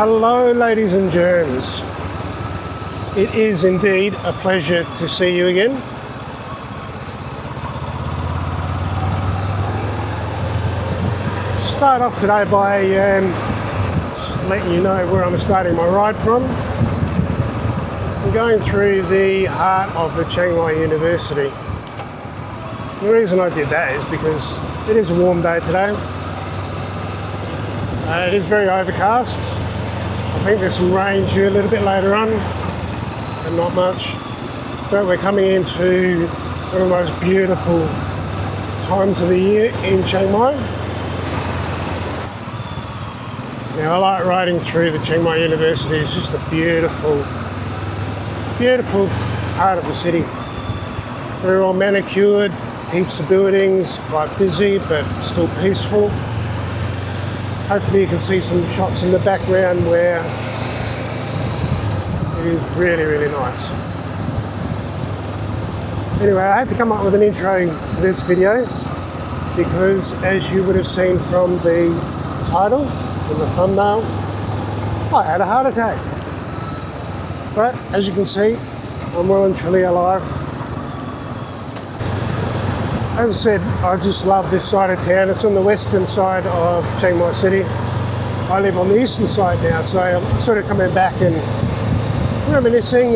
Hello ladies and germs. It is indeed a pleasure to see you again. Start off today by letting you know where I'm starting my ride from. I'm going through the heart of the Chiang Mai University. The reason I did that is because it is a warm day today. It is very overcast. I think there's some rain due a little bit later on, but not much. But we're coming into one of the most beautiful times of the year in Chiang Mai. Now I like riding through the Chiang Mai University. It's just a beautiful, beautiful part of the city. Very well manicured, heaps of buildings, quite busy but still peaceful. Hopefully you can see some shots in the background where it is really, really nice. Anyway, I had to come up with an intro to this video because, as you would have seen from the title and the thumbnail, I had a heart attack. But as you can see, I'm well and truly alive. As I said, I just love this side of town. It's on the western side of Chiang Mai City. I live on the eastern side now, so I'm sort of coming back and reminiscing.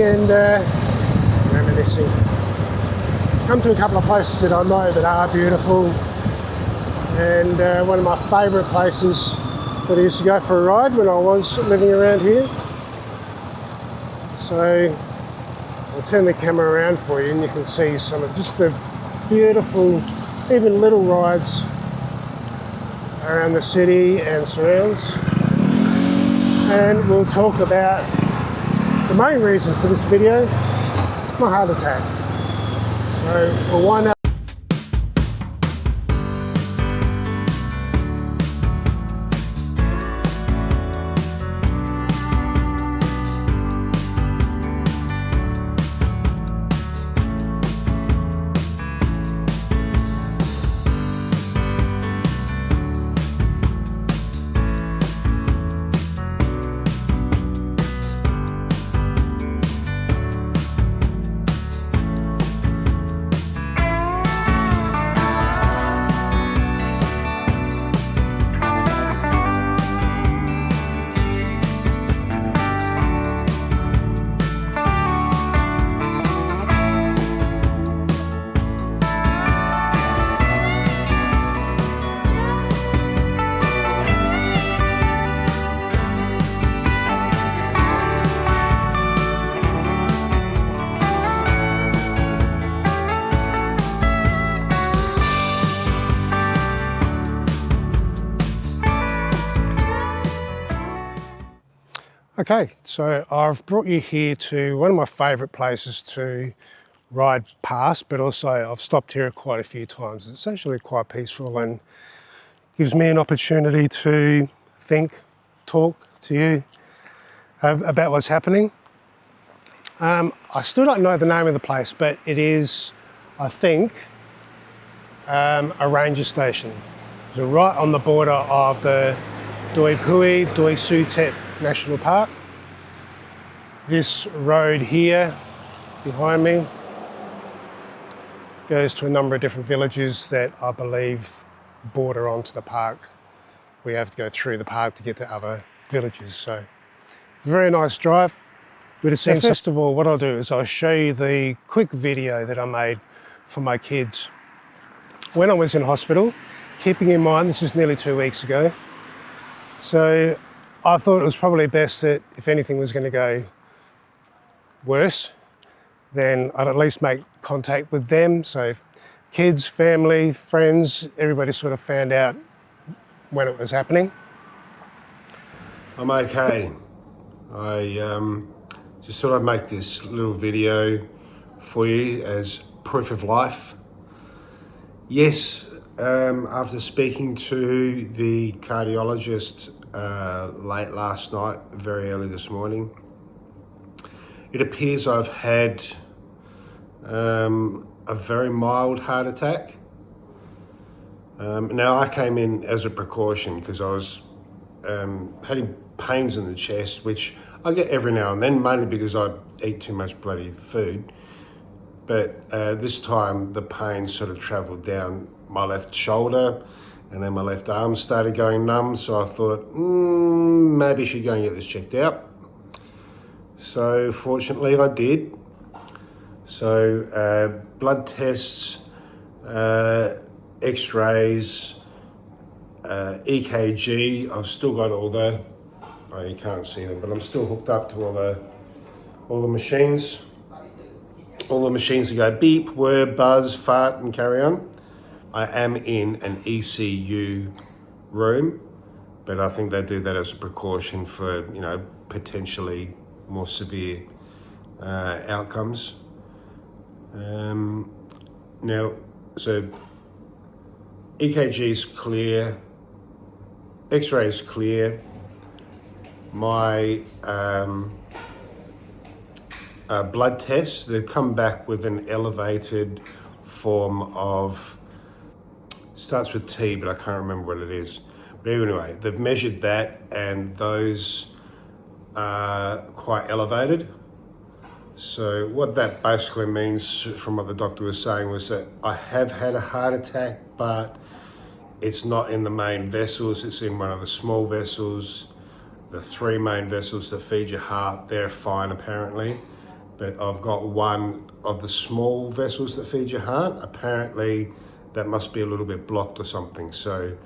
Come to a couple of places that I know that are beautiful. And one of my favourite places that I used to go for a ride when I was living around here. So I'll turn the camera around for you and you can see some of just the beautiful, even little rides around the city and surrounds. And we'll talk about the main reason for this video, my heart attack. So we'll wind up. Okay, so I've brought you here to one of my favourite places to ride past, but also I've stopped here quite a few times. It's actually quite peaceful and gives me an opportunity to think, talk to you about what's happening. I still don't know the name of the place, but it is, I think, a ranger station. So right on the border of the Doi Pui, Doi Su Tet National Park. This road here behind me goes to a number of different villages that I believe border onto the park. We have to go through the park to get to other villages. So very nice drive. So first of all, what I'll do is I'll show you the quick video that I made for my kids when I was in hospital, keeping in mind this is nearly 2 weeks ago. So I thought it was probably best that if anything was going to go worse, then I'd at least make contact with them. So kids, family, friends, everybody sort of found out when it was happening. I'm okay. I just thought I'd make this little video for you as proof of life. Yes, after speaking to the cardiologist late last night, very early this morning, it appears I've had a very mild heart attack. Now I came in as a precaution because I was pains in the chest, which I get every now and then, mainly because I eat too much bloody food. But this time the pain sort of travelled down my left shoulder, and then my left arm started going numb. So I thought, maybe I should go and get this checked out. So fortunately I did. So blood tests, x-rays, EKG. I've still got all the, oh, you can't see them, but I'm still hooked up to all the machines. All the machines that go beep, whir, buzz, fart, and carry on. I am in an ECU room, but I think they do that as a precaution for, you know, potentially more severe outcomes. Now, so EKG is clear, X-ray is clear. My blood tests, they've come back with an elevated form of, starts with T, but I can't remember what it is. But anyway, they've measured that, and those are quite elevated. So what that basically means, from what the doctor was saying, was that I have had a heart attack, but it's not in the main vessels, it's in one of the small vessels. The 3 main vessels that feed your heart, they're fine apparently. But I've got one of the small vessels that feed your heart. Apparently that must be a little bit blocked or something. So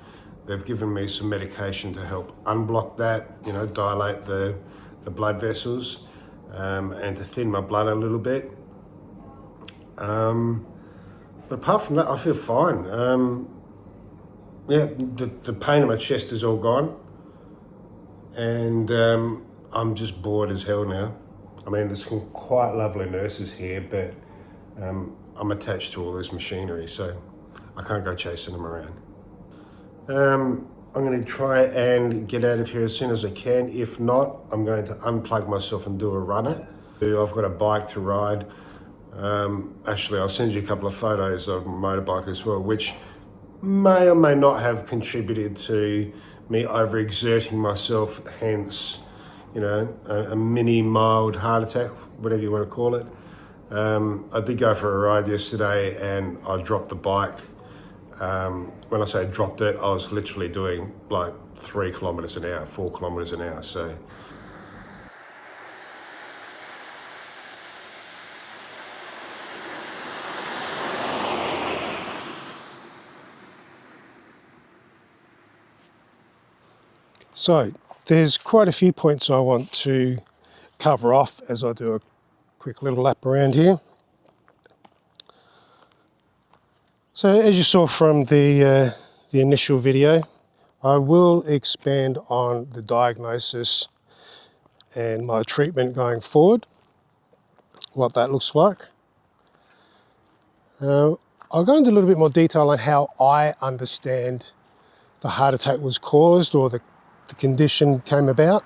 they've given me some medication to help unblock that, you know, dilate the blood vessels, and to thin my blood a little bit. But apart from that, I feel fine. Yeah, the pain in my chest is all gone. And I'm just bored as hell now. I mean, there's some quite lovely nurses here, but I'm attached to all this machinery, so I can't go chasing them around. I'm going to try and get out of here as soon as I can. If not, I'm going to unplug myself and do a runner. I've got a bike to ride. Actually, I'll send you a couple of photos of my motorbike as well, which may or may not have contributed to me overexerting myself, hence, you know, a mini mild heart attack, whatever you want to call it. I did go for a ride yesterday and I dropped the bike. When I say dropped it, I was literally doing like 3 kilometers an hour, 4 kilometers an hour. So there's quite a few points I want to cover off as I do a quick little lap around here. So as you saw from the initial video, I will expand on the diagnosis and my treatment going forward, what that looks like. I'll go into a little bit more detail on how I understand the heart attack was caused, or the condition came about.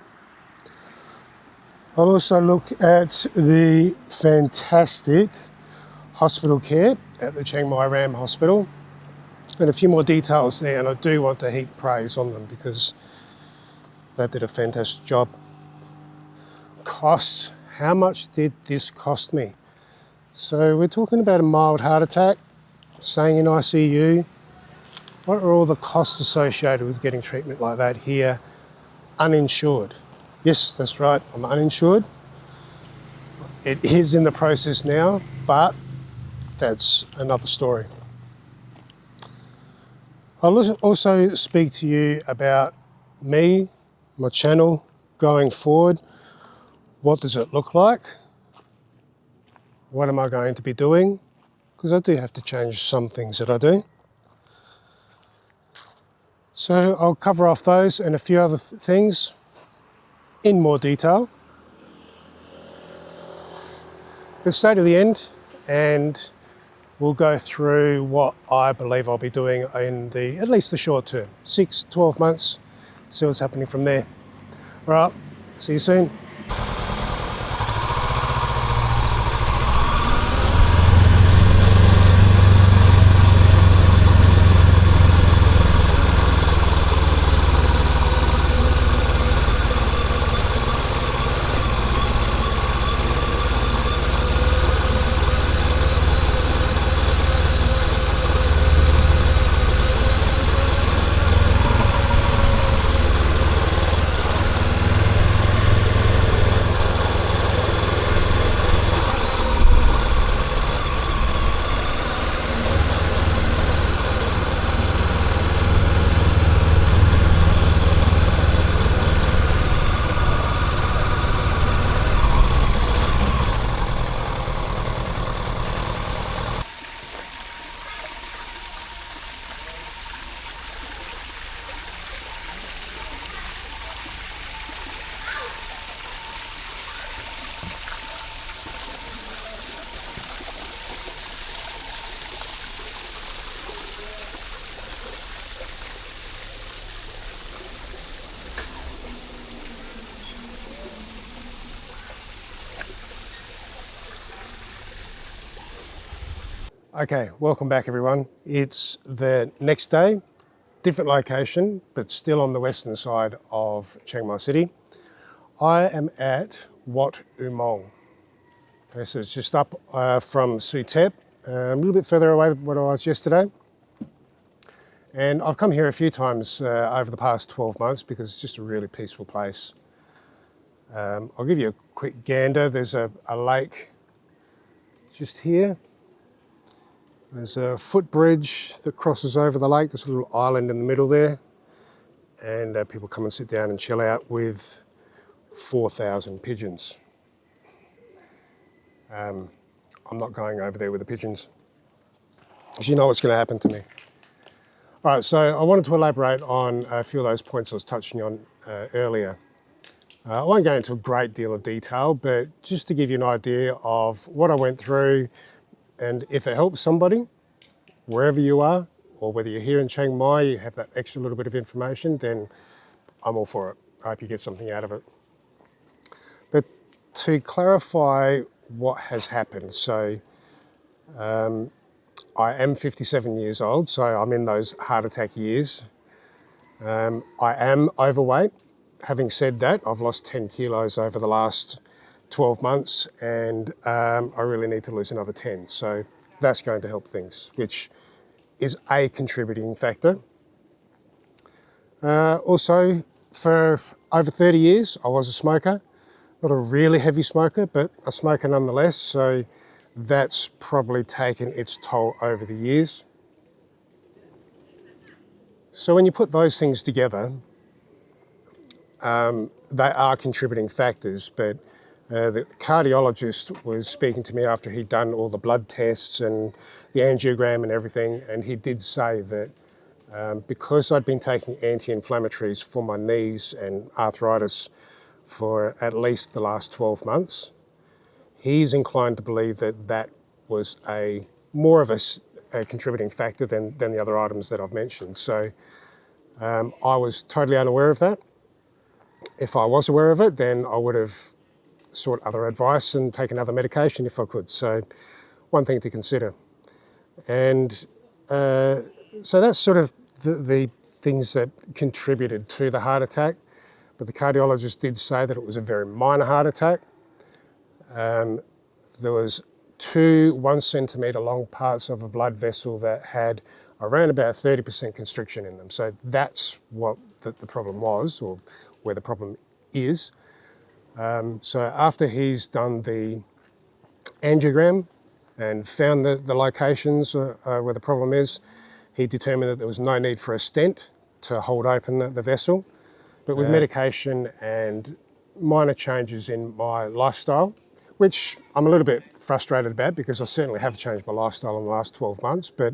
I'll also look at the fantastic hospital care at the Chiang Mai Ram Hospital, and a few more details there, and I do want to heap praise on them because they did a fantastic job. Costs, how much did this cost me? So we're talking about a mild heart attack, staying in ICU. What are all the costs associated with getting treatment like that here, uninsured? Yes, that's right, I'm uninsured. It is in the process now, but that's another story. I'll also speak to you about me, my channel going forward. What does it look like? What am I going to be doing? Because I do have to change some things that I do. So I'll cover off those and a few other things in more detail. But stay to the end and we'll go through what I believe I'll be doing in at least the short term, 6, 12 months, see what's happening from there. All right, see you soon. Okay, welcome back everyone. It's the next day, different location, but still on the western side of Chiang Mai City. I am at Wat Umong. Okay, so it's just up from Suthep, a little bit further away than what I was yesterday. And I've come here a few times over the past 12 months because it's just a really peaceful place. I'll give you a quick gander. There's a lake just here. There's a footbridge that crosses over the lake. There's a little island in the middle there. And people come and sit down and chill out with 4,000 pigeons. I'm not going over there with the pigeons, because you know what's going to happen to me. All right, so I wanted to elaborate on a few of those points I was touching on earlier. I won't go into a great deal of detail, but just to give you an idea of what I went through, and if it helps somebody, wherever you are, or whether you're here in Chiang Mai, you have that extra little bit of information, then I'm all for it. I hope you get something out of it. But to clarify what has happened, so I am 57 years old, so I'm in those heart attack years. I am overweight. Having said that, I've lost 10 kilos over the last 12 months and I really need to lose another 10. So that's going to help things, which is a contributing factor. Also, for over 30 years, I was a smoker. Not a really heavy smoker, but a smoker nonetheless. So that's probably taken its toll over the years. So when you put those things together, they are contributing factors, but the cardiologist was speaking to me after he'd done all the blood tests and the angiogram and everything, and he did say that because I'd been taking anti-inflammatories for my knees and arthritis for at least the last 12 months, he's inclined to believe that that was more of a contributing factor than the other items that I've mentioned. So I was totally unaware of that. If I was aware of it, then I would have sought other advice and taken other medication if I could. So one thing to consider. And so that's sort of the things that contributed to the heart attack. But the cardiologist did say that it was a very minor heart attack. There was 2 1 centimetre long parts of a blood vessel that had around about 30% constriction in them. So that's what the problem was, or where the problem is. So after he's done the angiogram and found the locations where the problem is, he determined that there was no need for a stent to hold open the vessel. But with medication and minor changes in my lifestyle, which I'm a little bit frustrated about because I certainly have changed my lifestyle in the last 12 months, but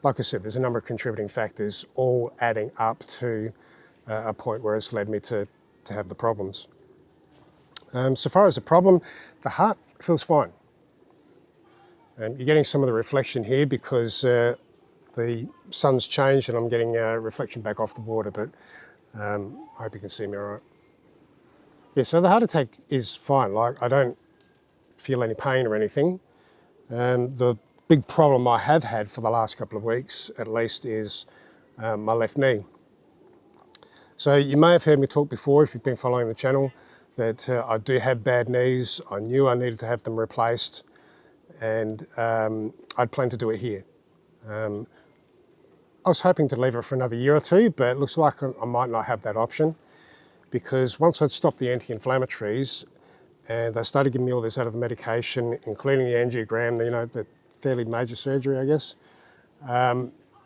like I said, there's a number of contributing factors all adding up to a point where it's led me to have the problems. So far as the problem, the heart feels fine. And you're getting some of the reflection here because the sun's changed and I'm getting reflection back off the water, but I hope you can see me all right. Yeah, so the heart attack is fine. Like, I don't feel any pain or anything. The big problem I have had for the last couple of weeks, at least, is my left knee. So you may have heard me talk before, if you've been following the channel, that I do have bad knees. I knew I needed to have them replaced, and I'd planned to do it here. I was hoping to leave it for another year or 2, but it looks like I might not have that option, because once I'd stopped the anti-inflammatories and they started giving me all this other medication, including the angiogram, the fairly major surgery, I guess,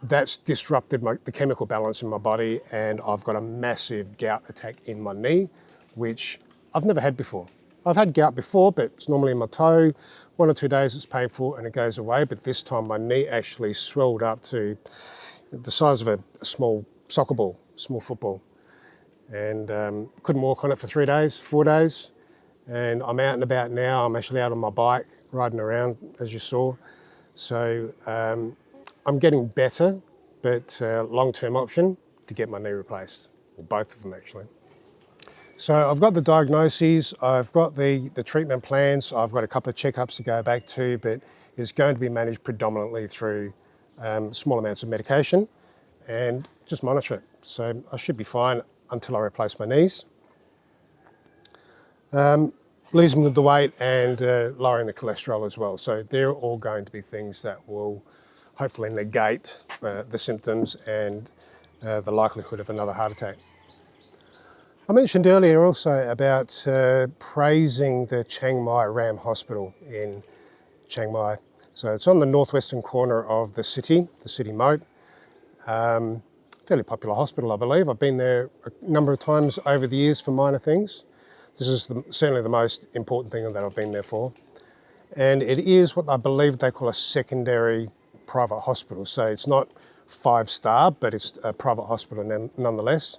that's disrupted the chemical balance in my body, and I've got a massive gout attack in my knee, which I've never had before. I've had gout before, but it's normally in my toe. 1 or 2 days it's painful and it goes away, but this time my knee actually swelled up to the size of a small soccer ball, small football. And couldn't walk on it for 3 days, 4 days. And I'm out and about now. I'm actually out on my bike, riding around, as you saw. So I'm getting better, but long-term option to get my knee replaced, or both of them actually. So I've got the diagnoses, I've got the treatment plans, I've got a couple of checkups to go back to, but is going to be managed predominantly through small amounts of medication and just monitor it. So I should be fine until I replace my knees. Losing the weight and lowering the cholesterol as well. So they're all going to be things that will hopefully negate the symptoms and the likelihood of another heart attack. I mentioned earlier also about praising the Chiang Mai Ram Hospital in Chiang Mai. So it's on the northwestern corner of the city moat. Fairly popular hospital, I believe. I've been there a number of times over the years for minor things. This is certainly the most important thing that I've been there for. And it is what I believe they call a secondary private hospital. So it's not 5-star, but it's a private hospital nonetheless.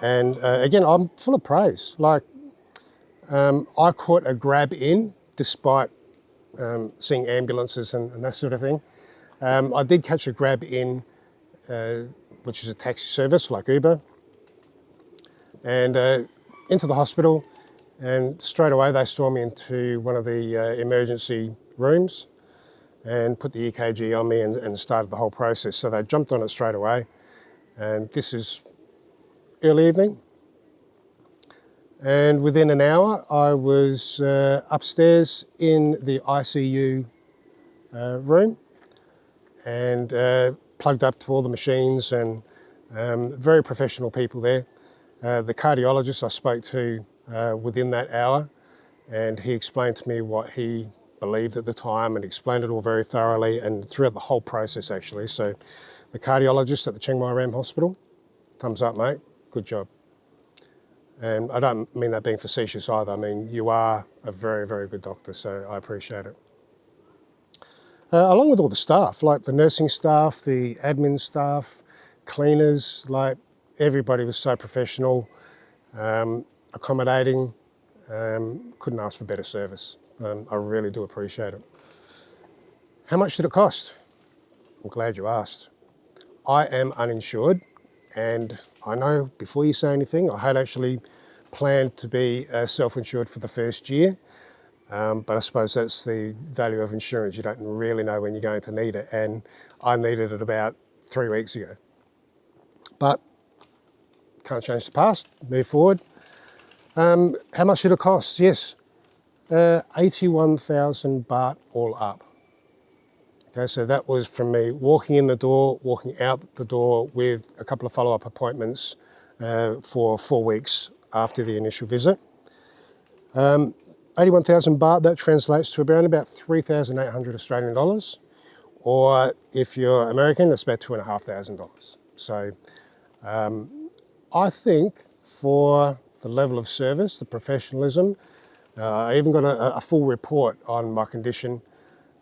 And again, I'm full of praise. Like, I caught a grab in despite seeing ambulances and that sort of thing. I did catch a grab in, which is a taxi service like Uber, and into the hospital. And straight away they saw me into one of the emergency rooms and put the EKG on me and started the whole process. So they jumped on it straight away. And this is early evening. And within an hour, I was upstairs in the ICU room and plugged up to all the machines, and very professional people there. The cardiologist I spoke to within that hour, and he explained to me what he believed at the time and explained it all very thoroughly and throughout the whole process actually. So the cardiologist at the Chiang Mai Ram Hospital, thumbs up mate, good job. And I don't mean that being facetious either. I mean, you are a very, very good doctor, so I appreciate it. Along with all the staff, like the nursing staff, the admin staff, cleaners, like everybody was so professional, accommodating, couldn't ask for better service. I really do appreciate it. How much did it cost? I'm glad you asked. I am uninsured, and I know before you say anything, I had actually planned to be self-insured for the first year, but I suppose that's the value of insurance. You don't really know when you're going to need it, and I needed it about 3 weeks ago. But can't change the past, move forward. How much did it cost? Yes, 81,000 baht all up. Okay, so that was from me walking in the door, walking out the door with a couple of follow-up appointments for 4 weeks after the initial visit. 81,000 baht, that translates to around about 3,800 Australian dollars, or if you're American, it's about $2,500. So I think for the level of service, the professionalism, I even got a full report on my condition,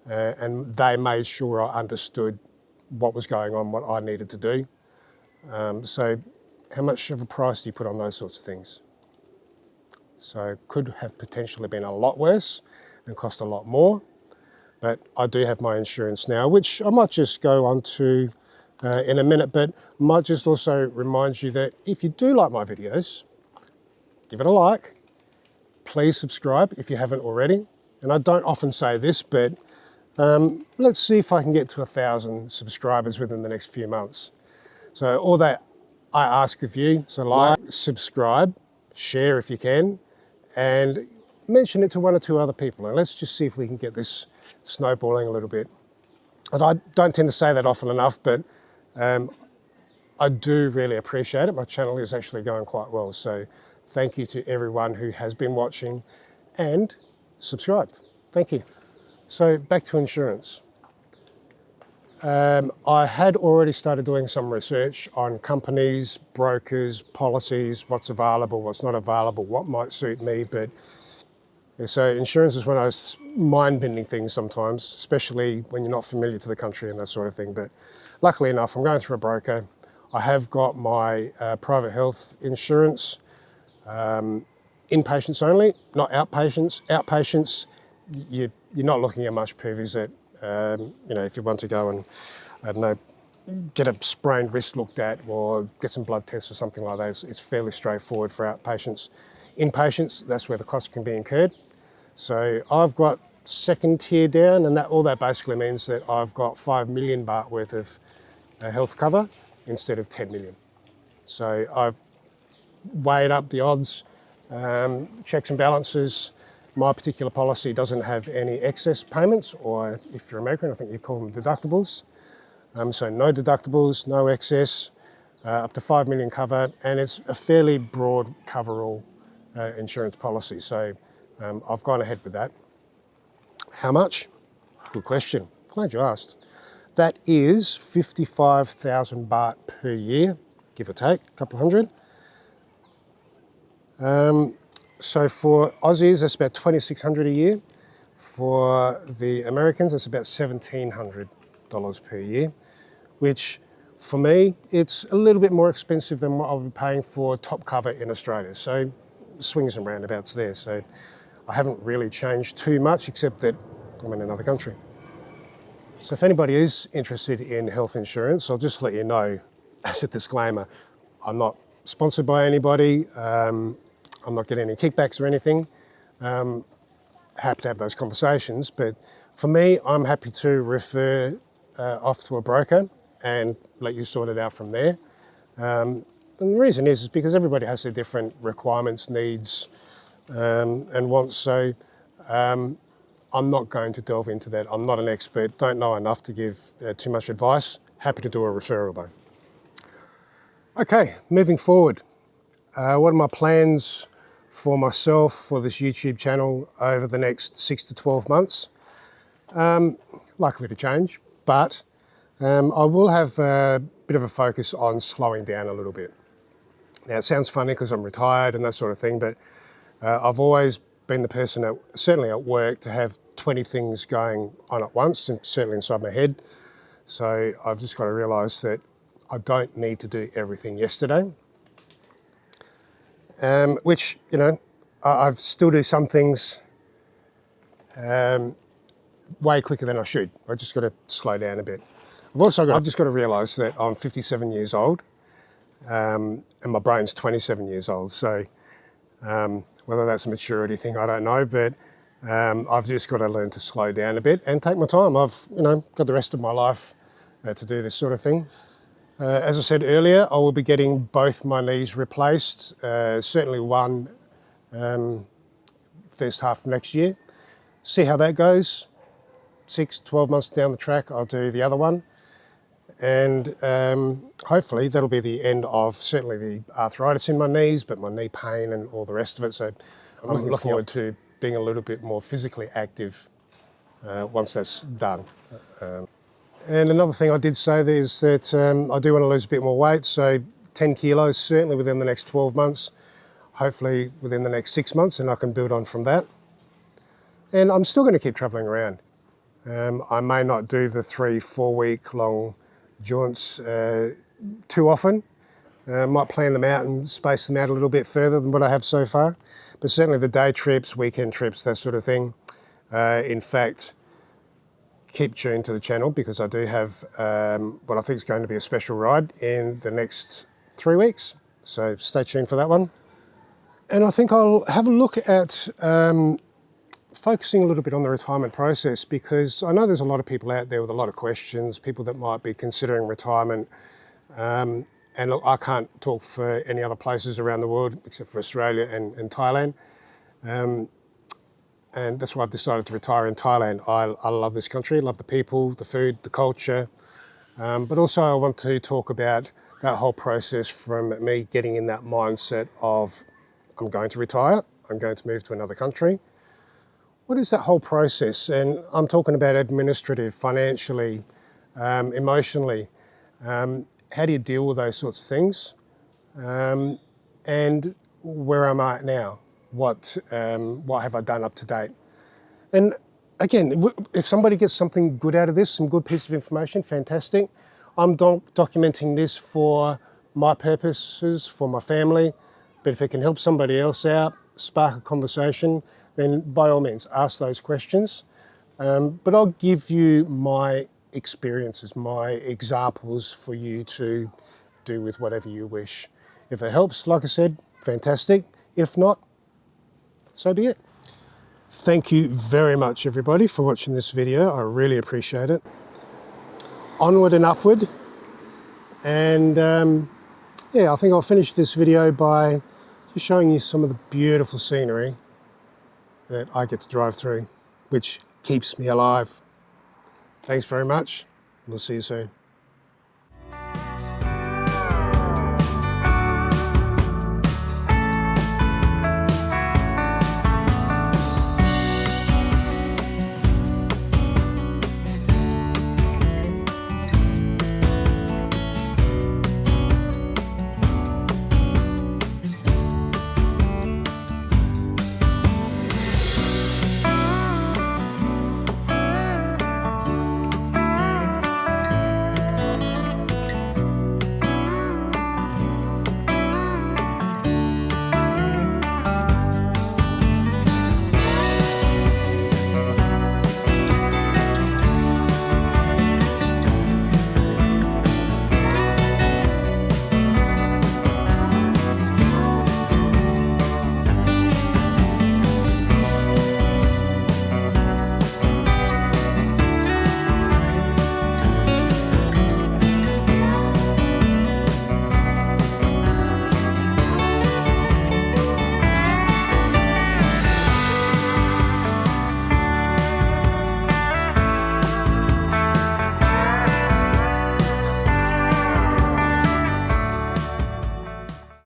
and they made sure I understood what was going on, what I needed to do. So how much of a price do you put on those sorts of things? So it could have potentially been a lot worse and cost a lot more, but I do have my insurance now, which I might just go on to in a minute, but might just also remind you that if you do like my videos, give it a like, please subscribe if you haven't already. And I don't often say this, but let's see if I can get to 1,000 subscribers within the next few months. So all that I ask of you, so like, subscribe, share if you can, and mention it to 1 or 2 other people. And let's just see if we can get this snowballing a little bit. And I don't tend to say that often enough, but I do really appreciate it. My channel is actually going quite well. So thank you to everyone who has been watching and subscribed. Thank you. So back to insurance. I had already started doing some research on companies, brokers, policies, what's available, what's not available, what might suit me. But so insurance is one of those mind-bending things sometimes, especially when you're not familiar to the country and that sort of thing. But luckily enough, I'm going through a broker. I have got my private health insurance, inpatients only, not outpatients. Outpatients, you're not looking at much per visit. You know, if you want to go and, I don't know, get a sprained wrist looked at or get some blood tests or something like that, it's fairly straightforward for outpatients. Inpatients, that's where the cost can be incurred. So I've got second tier down, and all that basically means that I've got 5 million baht worth of health cover instead of 10 million. So I've weighed up the odds, checks and balances. My particular policy doesn't have any excess payments, or if you're American, I think you call them deductibles. So no deductibles, no excess, up to 5 million cover, and it's a fairly broad cover-all insurance policy. So I've gone ahead with that. How much? Good question. Glad you asked. That is 55,000 baht per year, give or take, a couple hundred. So for Aussies, that's about 2,600 a year. For the Americans, that's about $1,700 per year, which for me, it's a little bit more expensive than what I'll be paying for top cover in Australia. So swings and roundabouts there. So I haven't really changed too much, except that I'm in another country. So if anybody is interested in health insurance, I'll just let you know, as a disclaimer, I'm not sponsored by anybody. I'm not getting any kickbacks or anything. Happy to have those conversations, but for me, I'm happy to refer off to a broker and let you sort it out from there. And the reason is because everybody has their different requirements, needs, and wants. So I'm not going to delve into that. I'm not an expert, don't know enough to give too much advice. Happy to do a referral though. Okay, moving forward. What are my plans for myself for this YouTube channel over the next 6 to 12 months? Likely to change, but I will have a bit of a focus on slowing down a little bit. Now it sounds funny because I'm retired and that sort of thing, but I've always been the person, certainly at work, to have 20 things going on at once, and certainly inside my head. So I've just got to realise that I don't need to do everything yesterday. Which, you know, I still do some things way quicker than I should. I just got to slow down a bit. I've just got to realise that I'm 57 years old, and my brain's 27 years old. So whether that's a maturity thing, I don't know, but I've just got to learn to slow down a bit and take my time. I've, got the rest of my life to do this sort of thing. As I said earlier, I will be getting both my knees replaced, certainly one first half of next year. See how that goes. 6, 12 months down the track, I'll do the other one. And hopefully that'll be the end of certainly the arthritis in my knees, but my knee pain and all the rest of it. So I'm looking forward to being a little bit more physically active once that's done. And another thing I did say there is that I do want to lose a bit more weight, so 10 kilos certainly within the next 12 months, hopefully within the next 6 months, and I can build on from that. And I'm still going to keep travelling around. I may not do the 3-4 week long jaunts too often. Might plan them out and space them out a little bit further than what I have so far, but certainly the day trips, weekend trips, that sort of thing. In fact, keep tuned to the channel because I do have what I think is going to be a special ride in the next 3 weeks. So stay tuned for that one. And I think I'll have a look at focusing a little bit on the retirement process, because I know there's a lot of people out there with a lot of questions, people that might be considering retirement. And look, I can't talk for any other places around the world except for Australia and Thailand. And that's why I've decided to retire in Thailand. I love this country, love the people, the food, the culture. But also I want to talk about that whole process from me getting in that mindset of I'm going to retire, I'm going to move to another country. What is that whole process? And I'm talking about administrative, financially, emotionally. How do you deal with those sorts of things? And where am I at now? What have I done up to date? And again, if somebody gets something good out of this, some good piece of information, fantastic. I'm documenting this for my purposes, for my family. But if it can help somebody else out, spark a conversation, then by all means, ask those questions. But I'll give you my experiences, my examples for you to do with whatever you wish. If it helps, like I said, fantastic. If not, so be it. Thank you very much, everybody, for watching this video. I really appreciate it. Onward and upward. And yeah, I think I'll finish this video by just showing you some of the beautiful scenery that I get to drive through, which keeps me alive. Thanks very much. We'll see you soon.